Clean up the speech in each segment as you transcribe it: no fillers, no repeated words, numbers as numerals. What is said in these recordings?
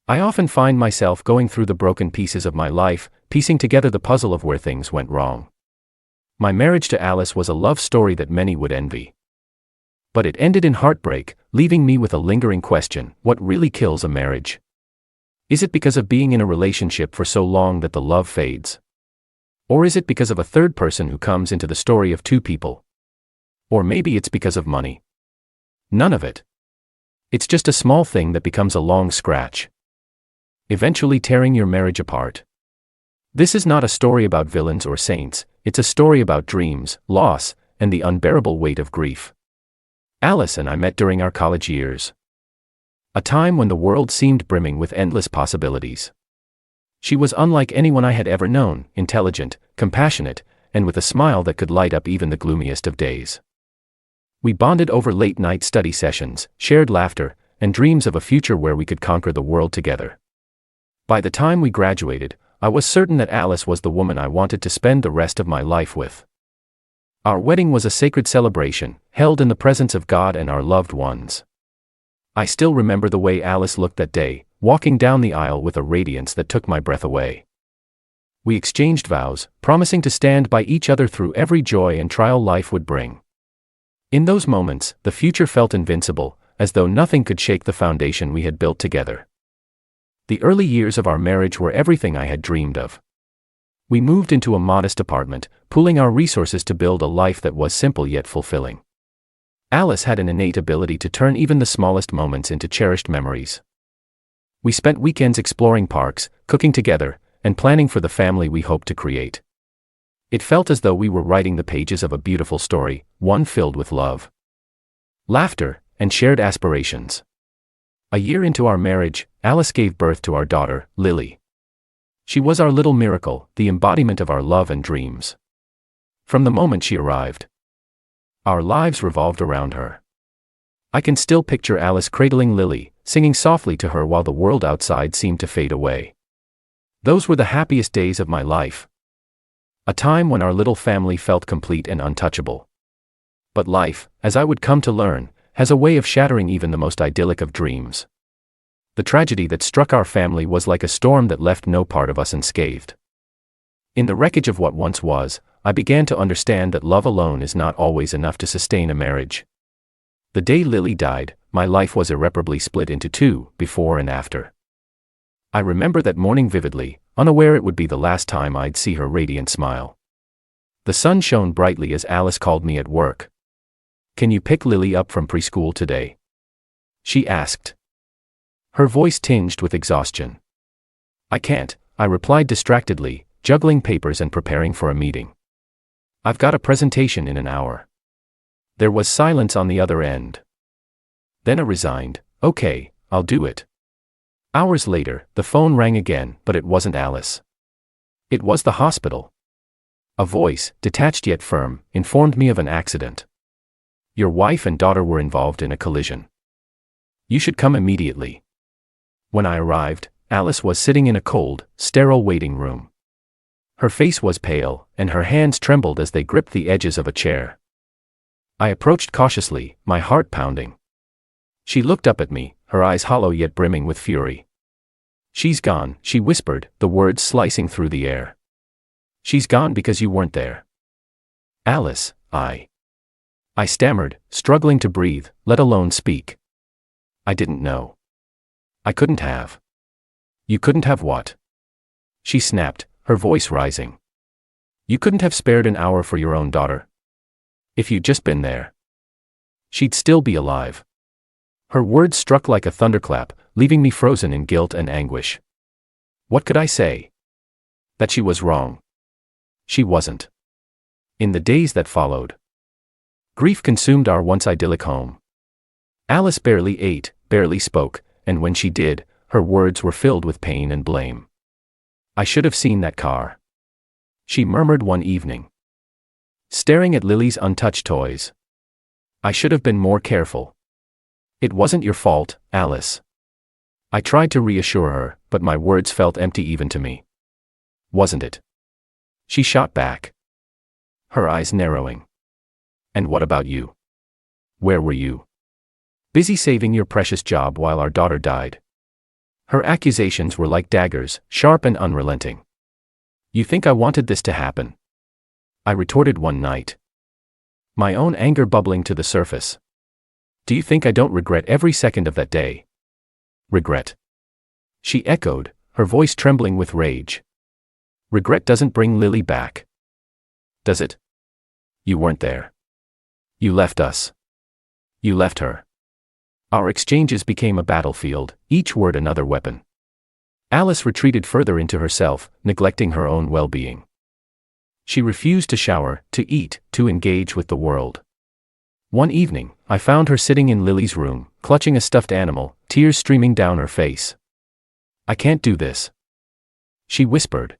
I often find myself going through the broken pieces of my life, piecing together the puzzle of where things went wrong. My marriage to Alice was a love story that many would envy. But it ended in heartbreak, leaving me with a lingering question: what really kills a marriage? Is it because of being in a relationship for so long that the love fades? Or is it because of a third person who comes into the story of two people? Or maybe it's because of money. None of it. It's just a small thing that becomes a long scratch, eventually tearing your marriage apart. This is not a story about villains or saints, it's a story about dreams, loss, and the unbearable weight of grief. Alice and I met during our college years, a time when the world seemed brimming with endless possibilities. She was unlike anyone I had ever known, intelligent, compassionate, and with a smile that could light up even the gloomiest of days. We bonded over late-night study sessions, shared laughter, and dreams of a future where we could conquer the world together. By the time we graduated, I was certain that Alice was the woman I wanted to spend the rest of my life with. Our wedding was a sacred celebration, held in the presence of God and our loved ones. I still remember the way Alice looked that day, walking down the aisle with a radiance that took my breath away. We exchanged vows, promising to stand by each other through every joy and trial life would bring. In those moments, the future felt invincible, as though nothing could shake the foundation we had built together. The early years of our marriage were everything I had dreamed of. We moved into a modest apartment, pooling our resources to build a life that was simple yet fulfilling. Alice had an innate ability to turn even the smallest moments into cherished memories. We spent weekends exploring parks, cooking together, and planning for the family we hoped to create. It felt as though we were writing the pages of a beautiful story, one filled with love, laughter, and shared aspirations. A year into our marriage, Alice gave birth to our daughter, Lily. She was our little miracle, the embodiment of our love and dreams. From the moment she arrived, our lives revolved around her. I can still picture Alice cradling Lily, singing softly to her while the world outside seemed to fade away. Those were the happiest days of my life. A time when our little family felt complete and untouchable. But life, as I would come to learn, has a way of shattering even the most idyllic of dreams. The tragedy that struck our family was like a storm that left no part of us unscathed. In the wreckage of what once was, I began to understand that love alone is not always enough to sustain a marriage. The day Lily died, my life was irreparably split into two, before and after. I remember that morning vividly, unaware it would be the last time I'd see her radiant smile. The sun shone brightly as Alice called me at work. "Can you pick Lily up from preschool today?" she asked, her voice tinged with exhaustion. "I can't," I replied distractedly, juggling papers and preparing for a meeting. "I've got a presentation in an hour." There was silence on the other end. Then a resigned, "Okay, I'll do it." Hours later, the phone rang again, but it wasn't Alice. It was the hospital. A voice, detached yet firm, informed me of an accident. "Your wife and daughter were involved in a collision. You should come immediately." When I arrived, Alice was sitting in a cold, sterile waiting room. Her face was pale, and her hands trembled as they gripped the edges of a chair. I approached cautiously, my heart pounding. She looked up at me, her eyes hollow yet brimming with fury. "She's gone," she whispered, the words slicing through the air. "She's gone because you weren't there." "Alice, I stammered, struggling to breathe, let alone speak. "I didn't know. I couldn't have." "You couldn't have what?" she snapped, her voice rising. "You couldn't have spared an hour for your own daughter? If you'd just been there, she'd still be alive." Her words struck like a thunderclap, leaving me frozen in guilt and anguish. What could I say? That she was wrong. She wasn't. In the days that followed, grief consumed our once idyllic home. Alice barely ate, barely spoke, and when she did, her words were filled with pain and blame. "I should have seen that car," she murmured one evening, staring at Lily's untouched toys. "I should have been more careful." "It wasn't your fault, Alice." I tried to reassure her, but my words felt empty even to me. "Wasn't it?" she shot back, her eyes narrowing. "And what about you? Where were you? Busy saving your precious job while our daughter died." Her accusations were like daggers, sharp and unrelenting. You think I wanted this to happen? I retorted one night, my own anger bubbling to the surface. Do you think I don't regret every second of that day? Regret? She echoed, her voice trembling with rage. Regret doesn't bring Lily back. Does it? You weren't there. You left us. You left her. Our exchanges became a battlefield, each word another weapon. Alice retreated further into herself, neglecting her own well-being. She refused to shower, to eat, to engage with the world. One evening, I found her sitting in Lily's room, clutching a stuffed animal, tears streaming down her face. I can't do this, she whispered.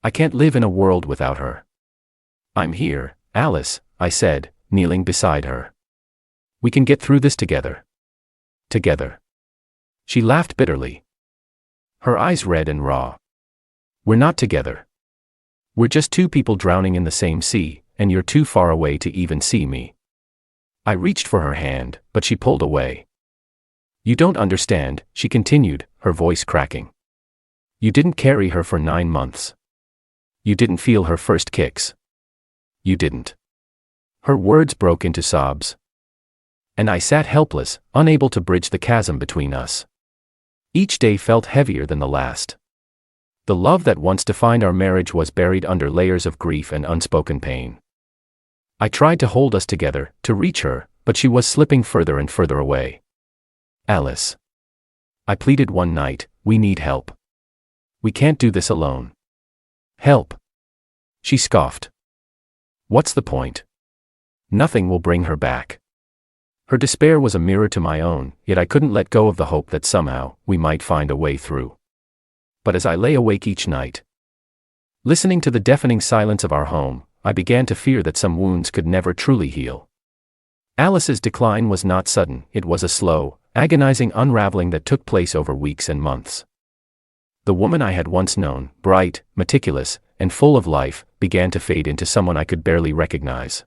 I can't live in a world without her. I'm here, Alice, I said, kneeling beside her. We can get through this together. Together. She laughed bitterly, her eyes red and raw. We're not together. We're just two people drowning in the same sea, and you're too far away to even see me. I reached for her hand, but she pulled away. You don't understand, she continued, her voice cracking. You didn't carry her for 9 months. You didn't feel her first kicks. You didn't. Her words broke into sobs. And I sat helpless, unable to bridge the chasm between us. Each day felt heavier than the last. The love that once defined our marriage was buried under layers of grief and unspoken pain. I tried to hold us together, to reach her, but she was slipping further and further away. Alice, I pleaded one night, we need help. We can't do this alone. Help. She scoffed. What's the point? Nothing will bring her back. Her despair was a mirror to my own, yet I couldn't let go of the hope that somehow, we might find a way through. But as I lay awake each night, listening to the deafening silence of our home, I began to fear that some wounds could never truly heal. Alice's decline was not sudden, it was a slow, agonizing unraveling that took place over weeks and months. The woman I had once known, bright, meticulous, and full of life, began to fade into someone I could barely recognize.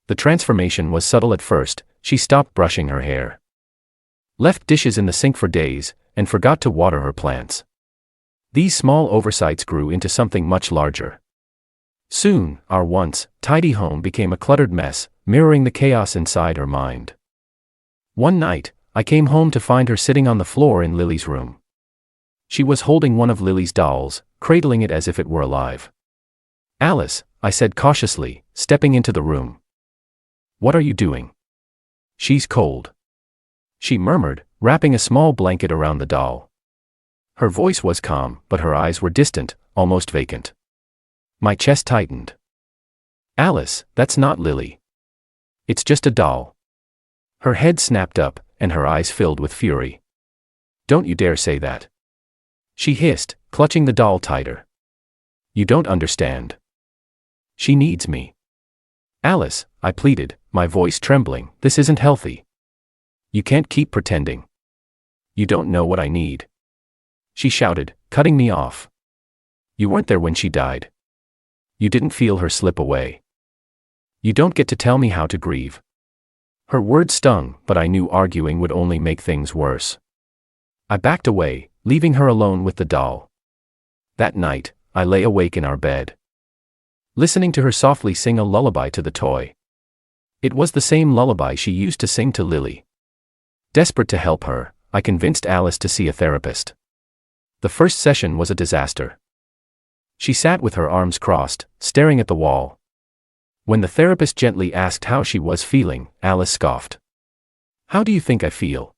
The transformation was subtle at first. She stopped brushing her hair, left dishes in the sink for days, and forgot to water her plants. These small oversights grew into something much larger. Soon, our once tidy home became a cluttered mess, mirroring the chaos inside her mind. One night, I came home to find her sitting on the floor in Lily's room. She was holding one of Lily's dolls, cradling it as if it were alive. Alice, I said cautiously, stepping into the room. What are you doing? She's cold, she murmured, wrapping a small blanket around the doll. Her voice was calm, but her eyes were distant, almost vacant. My chest tightened. Alice, that's not Lily. It's just a doll. Her head snapped up, and her eyes filled with fury. Don't you dare say that, she hissed, clutching the doll tighter. You don't understand. She needs me. Alice, I pleaded, my voice trembling, this isn't healthy. You can't keep pretending. You don't know what I need. She shouted, cutting me off. You weren't there when she died. You didn't feel her slip away. You don't get to tell me how to grieve. Her words stung, but I knew arguing would only make things worse. I backed away, leaving her alone with the doll. That night, I lay awake in our bed, listening to her softly sing a lullaby to the toy. It was the same lullaby she used to sing to Lily. Desperate to help her, I convinced Alice to see a therapist. The first session was a disaster. She sat with her arms crossed, staring at the wall. When the therapist gently asked how she was feeling, Alice scoffed. How do you think I feel?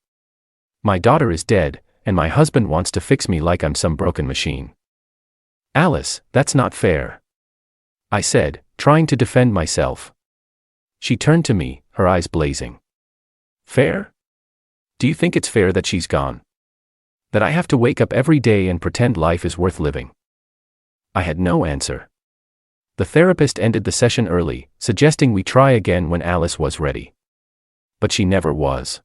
My daughter is dead, and my husband wants to fix me like I'm some broken machine. Alice, that's not fair, I said, trying to defend myself. She turned to me, her eyes blazing. Fair? Do you think it's fair that she's gone? That I have to wake up every day and pretend life is worth living? I had no answer. The therapist ended the session early, suggesting we try again when Alice was ready. But she never was.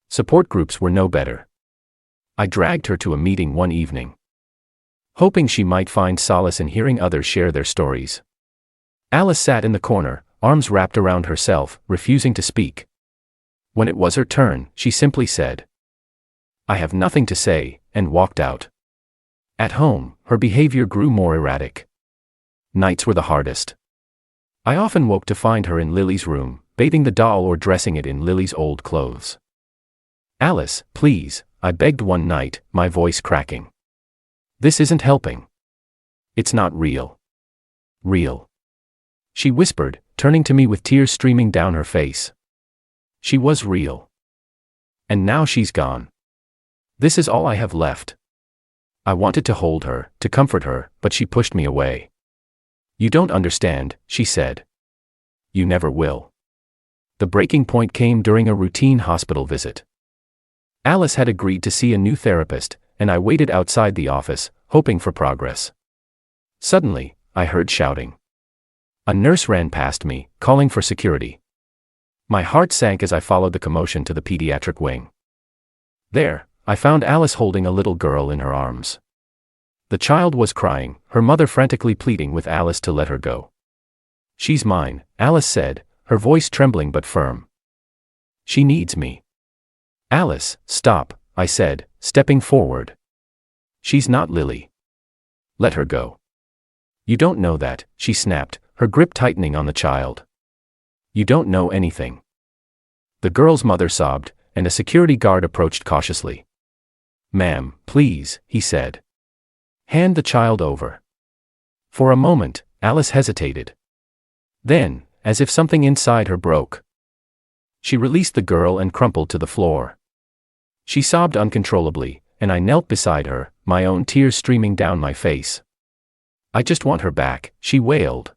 Support groups were no better. I dragged her to a meeting one evening, hoping she might find solace in hearing others share their stories. Alice sat in the corner, arms wrapped around herself, refusing to speak. When it was her turn, she simply said, I have nothing to say, and walked out. At home, her behavior grew more erratic. Nights were the hardest. I often woke to find her in Lily's room, bathing the doll or dressing it in Lily's old clothes. "Alice, please," I begged one night, my voice cracking. "This isn't helping. It's not real." "Real," she whispered, turning to me with tears streaming down her face. She was real. And now she's gone. This is all I have left. I wanted to hold her, to comfort her, but she pushed me away. "You don't understand," she said. "You never will." The breaking point came during a routine hospital visit. Alice had agreed to see a new therapist, and I waited outside the office, hoping for progress. Suddenly, I heard shouting. A nurse ran past me, calling for security. My heart sank as I followed the commotion to the pediatric wing. There, I found Alice holding a little girl in her arms. The child was crying, her mother frantically pleading with Alice to let her go. "She's mine," Alice said, her voice trembling but firm. "She needs me." "Alice, stop," I said, stepping forward. "She's not Lily. Let her go." "You don't know that," she snapped, her grip tightening on the child. "You don't know anything." The girl's mother sobbed, and a security guard approached cautiously. "Ma'am, please," he said. "Hand the child over." For a moment, Alice hesitated. Then, as if something inside her broke, she released the girl and crumpled to the floor. She sobbed uncontrollably, and I knelt beside her, my own tears streaming down my face. "I just want her back," she wailed.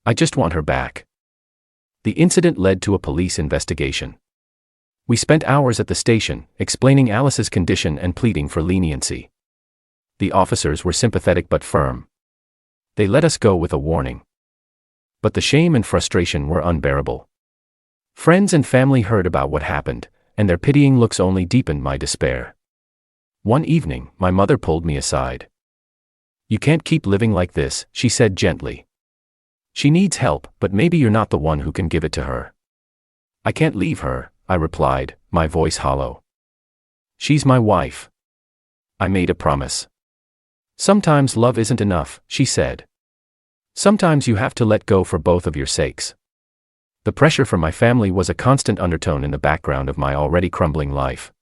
"I just want her back." The incident led to a police investigation. We spent hours at the station, explaining Alice's condition and pleading for leniency. The officers were sympathetic but firm. They let us go with a warning. But the shame and frustration were unbearable. Friends and family heard about what happened, and their pitying looks only deepened my despair. One evening, my mother pulled me aside. "You can't keep living like this," she said gently. "She needs help, but maybe you're not the one who can give it to her." "I can't leave her," I replied, my voice hollow. "She's my wife. I made a promise." "Sometimes love isn't enough," she said. "Sometimes you have to let go for both of your sakes." The pressure from my family was a constant undertone in the background of my already crumbling life.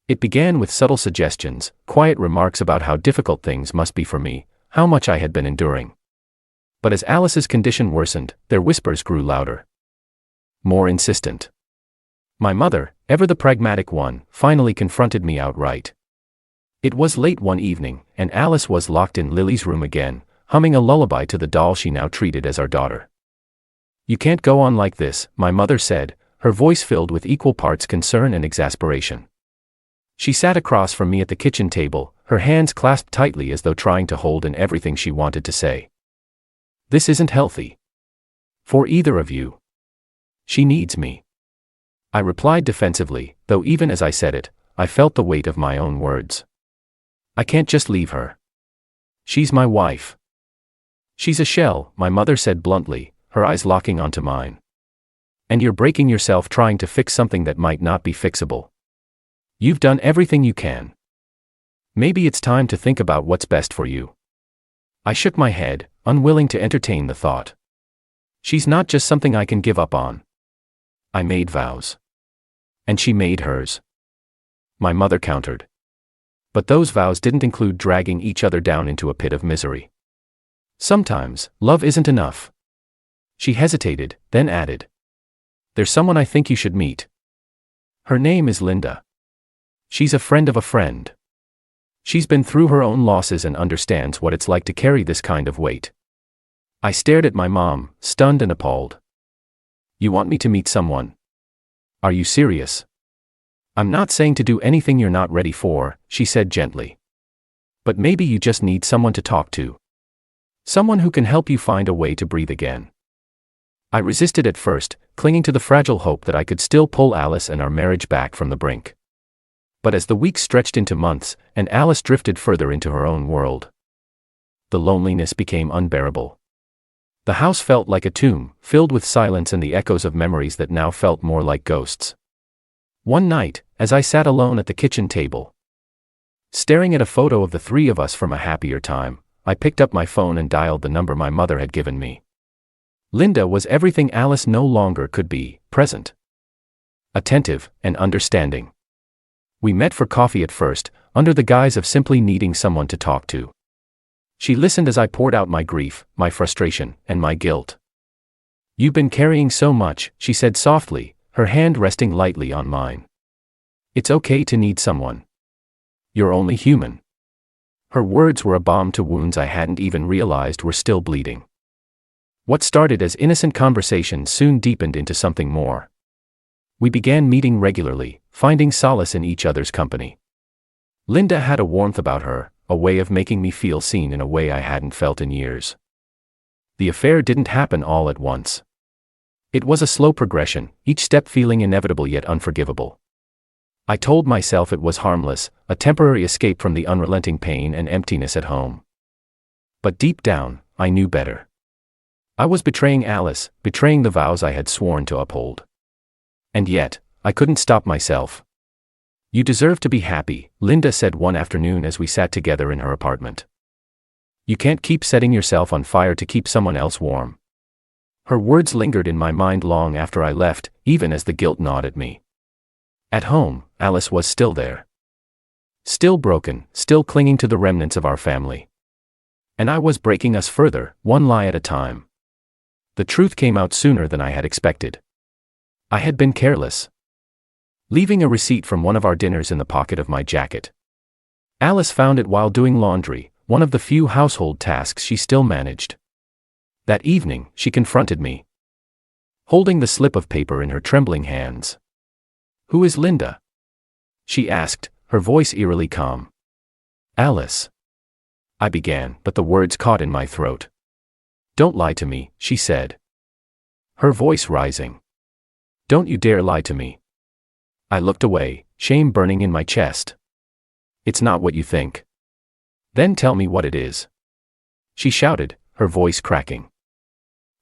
It began with subtle suggestions, quiet remarks about how difficult things must be for me, how much I had been enduring. But as Alice's condition worsened, their whispers grew louder. More insistent. My mother, ever the pragmatic one, finally confronted me outright. It was late one evening, and Alice was locked in Lily's room again, humming a lullaby to the doll she now treated as our daughter. "You can't go on like this," my mother said, her voice filled with equal parts concern and exasperation. She sat across from me at the kitchen table, her hands clasped tightly as though trying to hold in everything she wanted to say. "This isn't healthy. For either of you. She needs me." I replied defensively, though even as I said it, I felt the weight of my own words. "I can't just leave her. She's my wife." "She's a shell," my mother said bluntly, her eyes locking onto mine. "And you're breaking yourself trying to fix something that might not be fixable. You've done everything you can. Maybe it's time to think about what's best for you." I shook my head, unwilling to entertain the thought. "She's not just something I can give up on." I made vows. And she made hers. My mother countered. But those vows didn't include dragging each other down into a pit of misery. "Sometimes, love isn't enough." She hesitated, then added, "There's someone I think you should meet. Her name is Linda. She's a friend of a friend. She's been through her own losses and understands what it's like to carry this kind of weight." I stared at my mom, stunned and appalled. "You want me to meet someone? Are you serious?" "I'm not saying to do anything you're not ready for," she said gently. "But maybe you just need someone to talk to. Someone who can help you find a way to breathe again." I resisted at first, clinging to the fragile hope that I could still pull Alice and our marriage back from the brink. But as the weeks stretched into months, and Alice drifted further into her own world, the loneliness became unbearable. The house felt like a tomb, filled with silence and the echoes of memories that now felt more like ghosts. One night, as I sat alone at the kitchen table, staring at a photo of the three of us from a happier time, I picked up my phone and dialed the number my mother had given me. Linda was everything Alice no longer could be: present, attentive, and understanding. We met for coffee at first, under the guise of simply needing someone to talk to. She listened as I poured out my grief, my frustration, and my guilt. "You've been carrying so much," she said softly, her hand resting lightly on mine. "It's okay to need someone. You're only human." Her words were a balm to wounds I hadn't even realized were still bleeding. What started as innocent conversation soon deepened into something more. We began meeting regularly, finding solace in each other's company. Linda had a warmth about her, a way of making me feel seen in a way I hadn't felt in years. The affair didn't happen all at once. It was a slow progression, each step feeling inevitable yet unforgivable. I told myself it was harmless, a temporary escape from the unrelenting pain and emptiness at home. But deep down, I knew better. I was betraying Alice, betraying the vows I had sworn to uphold. And yet, I couldn't stop myself. "You deserve to be happy," Linda said one afternoon as we sat together in her apartment. "You can't keep setting yourself on fire to keep someone else warm." Her words lingered in my mind long after I left, even as the guilt gnawed at me. At home, Alice was still there. Still broken, still clinging to the remnants of our family. And I was breaking us further, one lie at a time. The truth came out sooner than I had expected. I had been careless, leaving a receipt from one of our dinners in the pocket of my jacket. Alice found it while doing laundry, one of the few household tasks she still managed. That evening, she confronted me, holding the slip of paper in her trembling hands. "Who is Linda?" she asked, her voice eerily calm. "Alice," I began, but the words caught in my throat. "Don't lie to me," she said, her voice rising. "Don't you dare lie to me." I looked away, shame burning in my chest. "It's not what you think." "Then tell me what it is," she shouted, her voice cracking.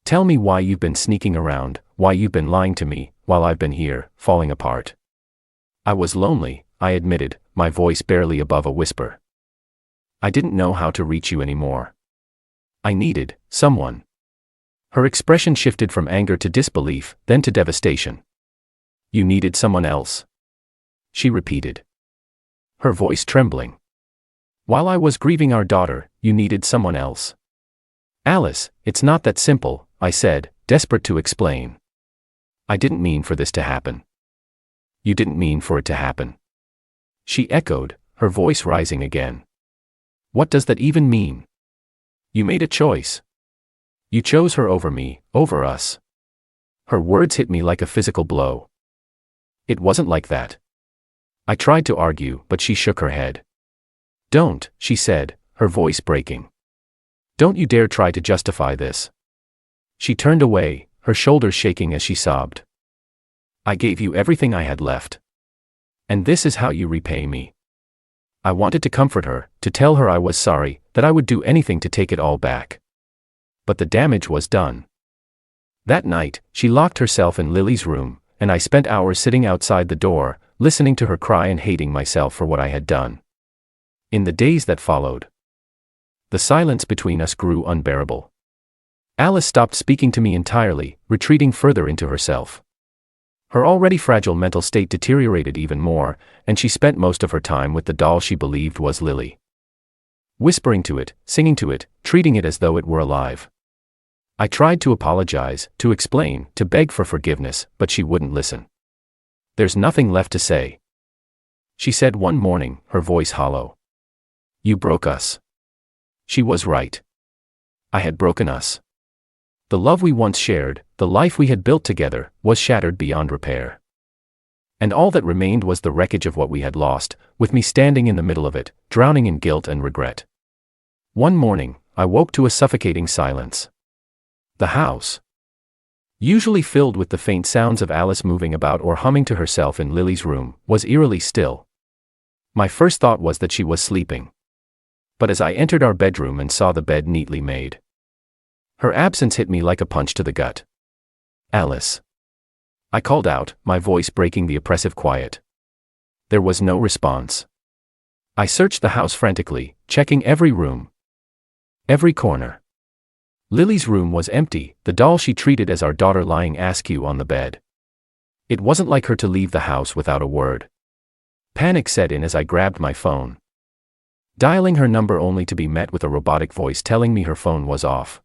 "Tell me why you've been sneaking around, why you've been lying to me, while I've been here, falling apart." I was lonely, I admitted, my voice barely above a whisper. "I didn't know how to reach you anymore. I needed someone." Her expression shifted from anger to disbelief, then to devastation. "You needed someone else," she repeated, her voice trembling. "While I was grieving our daughter, you needed someone else." "Alice, it's not that simple," I said, desperate to explain. "I didn't mean for this to happen." "You didn't mean for it to happen," she echoed, her voice rising again. "What does that even mean? You made a choice. You chose her over me, over us." Her words hit me like a physical blow. "It wasn't like that." I tried to argue, but she shook her head. "Don't," she said, her voice breaking. "Don't you dare try to justify this." She turned away, her shoulders shaking as she sobbed. "I gave you everything I had left. And this is how you repay me." I wanted to comfort her, to tell her I was sorry, that I would do anything to take it all back. But the damage was done. That night, she locked herself in Lily's room, and I spent hours sitting outside the door, listening to her cry and hating myself for what I had done. In the days that followed, the silence between us grew unbearable. Alice stopped speaking to me entirely, retreating further into herself. Her already fragile mental state deteriorated even more, and she spent most of her time with the doll she believed was Lily. Whispering to it, singing to it, treating it as though it were alive. I tried to apologize, to explain, to beg for forgiveness, but she wouldn't listen. "There's nothing left to say," she said one morning, her voice hollow. "You broke us." She was right. I had broken us. The love we once shared, the life we had built together, was shattered beyond repair. And all that remained was the wreckage of what we had lost, with me standing in the middle of it, drowning in guilt and regret. One morning, I woke to a suffocating silence. The house, usually filled with the faint sounds of Alice moving about or humming to herself in Lily's room, was eerily still. My first thought was that she was sleeping. But as I entered our bedroom and saw the bed neatly made, her absence hit me like a punch to the gut. "Alice." I called out, my voice breaking the oppressive quiet. There was no response. I searched the house frantically, checking every room, every corner. Lily's room was empty, the doll she treated as our daughter lying askew on the bed. It wasn't like her to leave the house without a word. Panic set in as I grabbed my phone, dialing her number only to be met with a robotic voice telling me her phone was off.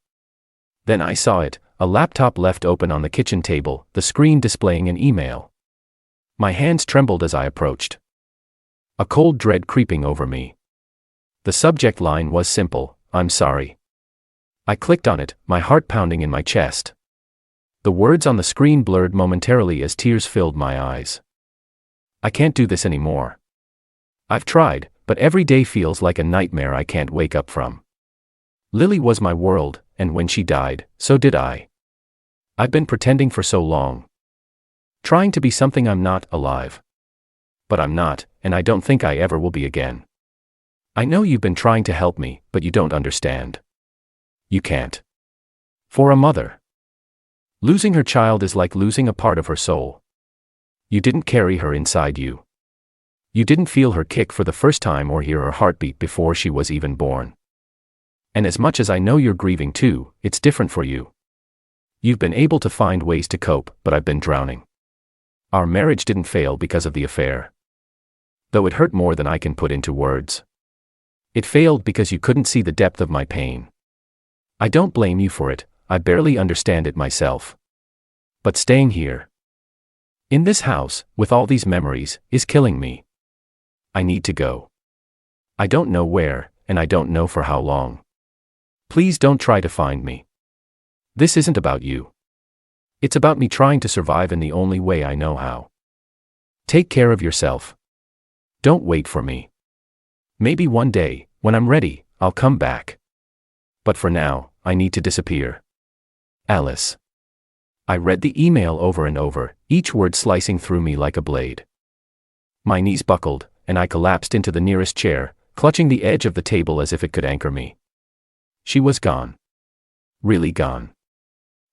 Then I saw it, a laptop left open on the kitchen table, the screen displaying an email. My hands trembled as I approached, a cold dread creeping over me. The subject line was simple, "I'm sorry." I clicked on it, my heart pounding in my chest. The words on the screen blurred momentarily as tears filled my eyes. I can't do this anymore. I've tried, but every day feels like a nightmare I can't wake up from. Lily was my world, and when she died, so did I. I've been pretending for so long, trying to be something I'm not, alive. But I'm not, and I don't think I ever will be again. I know you've been trying to help me, but you don't understand. You can't. For a mother, losing her child is like losing a part of her soul. You didn't carry her inside you. You didn't feel her kick for the first time or hear her heartbeat before she was even born. And as much as I know you're grieving too, it's different for you. You've been able to find ways to cope, but I've been drowning. Our marriage didn't fail because of the affair, though it hurt more than I can put into words. It failed because you couldn't see the depth of my pain. I don't blame you for it, I barely understand it myself. But staying here, in this house, with all these memories, is killing me. I need to go. I don't know where, and I don't know for how long. Please don't try to find me. This isn't about you. It's about me trying to survive in the only way I know how. Take care of yourself. Don't wait for me. Maybe one day, when I'm ready, I'll come back. But for now, I need to disappear. Alice. I read the email over and over, each word slicing through me like a blade. My knees buckled, and I collapsed into the nearest chair, clutching the edge of the table as if it could anchor me. She was gone. Really gone.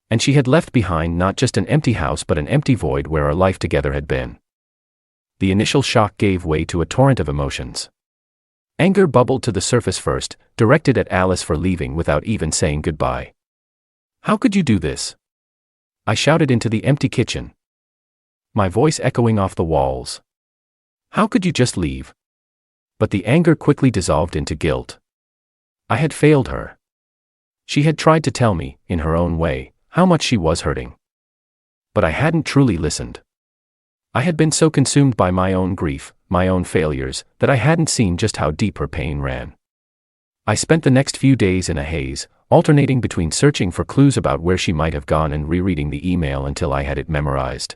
And she had left behind not just an empty house but an empty void where our life together had been. The initial shock gave way to a torrent of emotions. Anger bubbled to the surface first, directed at Alice for leaving without even saying goodbye. How could you do this? I shouted into the empty kitchen, my voice echoing off the walls. How could you just leave? But the anger quickly dissolved into guilt. I had failed her. She had tried to tell me, in her own way, how much she was hurting. But I hadn't truly listened. I had been so consumed by my own grief, my own failures, that I hadn't seen just how deep her pain ran. I spent the next few days in a haze, alternating between searching for clues about where she might have gone and rereading the email until I had it memorized.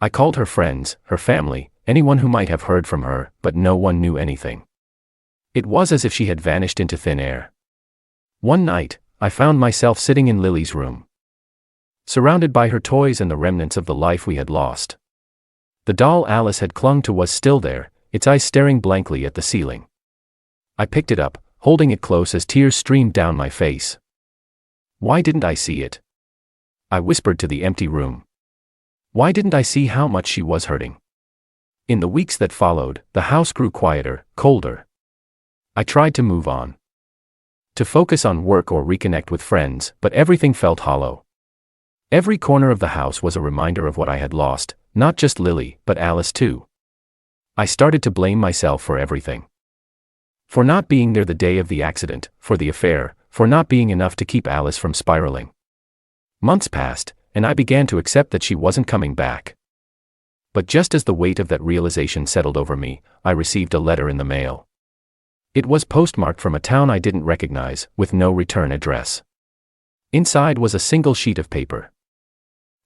I called her friends, her family, anyone who might have heard from her, but no one knew anything. It was as if she had vanished into thin air. One night, I found myself sitting in Lily's room, surrounded by her toys and the remnants of the life we had lost. The doll Alice had clung to was still there, its eyes staring blankly at the ceiling. I picked it up, holding it close as tears streamed down my face. Why didn't I see it? I whispered to the empty room. Why didn't I see how much she was hurting? In the weeks that followed, the house grew quieter, colder. I tried to move on, to focus on work or reconnect with friends, but everything felt hollow. Every corner of the house was a reminder of what I had lost, not just Lily, but Alice too. I started to blame myself for everything. For not being there the day of the accident, for the affair, for not being enough to keep Alice from spiraling. Months passed, and I began to accept that she wasn't coming back. But just as the weight of that realization settled over me, I received a letter in the mail. It was postmarked from a town I didn't recognize, with no return address. Inside was a single sheet of paper,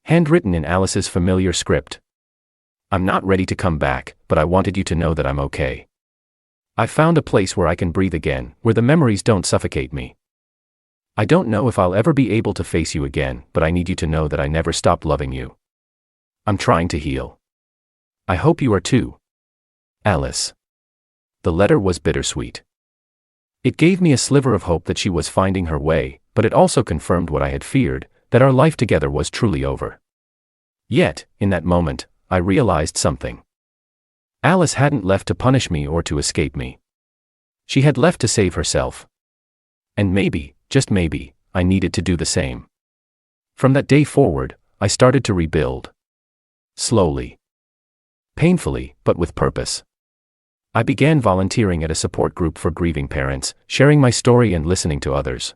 handwritten in Alice's familiar script. I'm not ready to come back, but I wanted you to know that I'm okay. I found a place where I can breathe again, where the memories don't suffocate me. I don't know if I'll ever be able to face you again, but I need you to know that I never stopped loving you. I'm trying to heal. I hope you are too. Alice. The letter was bittersweet. It gave me a sliver of hope that she was finding her way, but it also confirmed what I had feared, that our life together was truly over. Yet, in that moment, I realized something. Alice hadn't left to punish me or to escape me. She had left to save herself. And maybe, just maybe, I needed to do the same. From that day forward, I started to rebuild. Slowly. Painfully, but with purpose. I began volunteering at a support group for grieving parents, sharing my story and listening to others.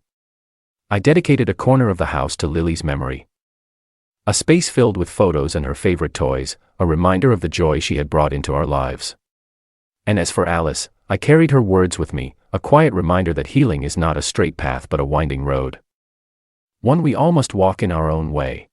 I dedicated a corner of the house to Lily's memory. A space filled with photos and her favorite toys, a reminder of the joy she had brought into our lives. And as for Alice, I carried her words with me, a quiet reminder that healing is not a straight path but a winding road. One we all must walk in our own way.